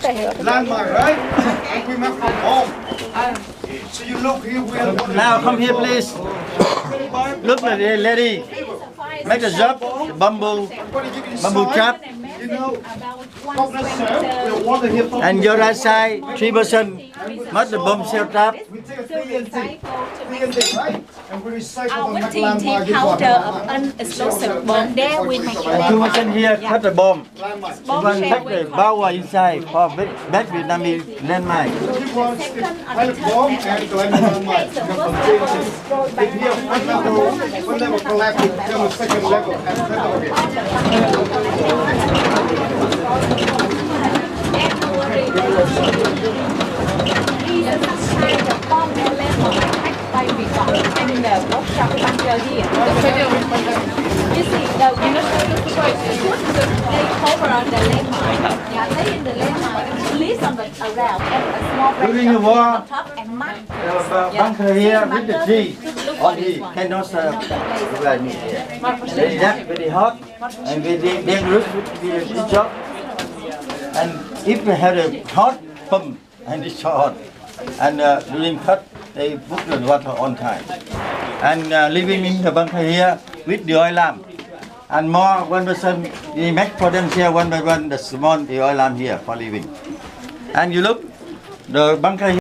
Landmine, right? And we met from home. So you look here, we are Now come here, please. Look at the lady. Make a job, the bamboo trap. you know, water here from And your right side, 3%. Not the bomb shell trap. we take a 3 right? And we recycle Our the team landmine. counter of unexplosive bomb. There we make And 2% here, cut the bomb. Landmine. bomb One shell pack we the call power inside for bad Vietnamese landmine. He wants the pilot bomb and the landmine. If here, one level collapse, then the second level and third level again. by Vietnam and in the workshop bunker here. You see, the they cover on the landmine. Yeah, lay in the landmine, release on the around and a small During the branch war, on top and mark. the bunker here with the tree only cannot serve like me here. Very dark, very hot, and very dangerous with the job. And if we have a hot pump and it's hot, and during cut they put the water on time. And living in the bunker here with the oil lamp. And more 1% we make for them here one by one the small the oil lamp here for living. And you look the bunker here.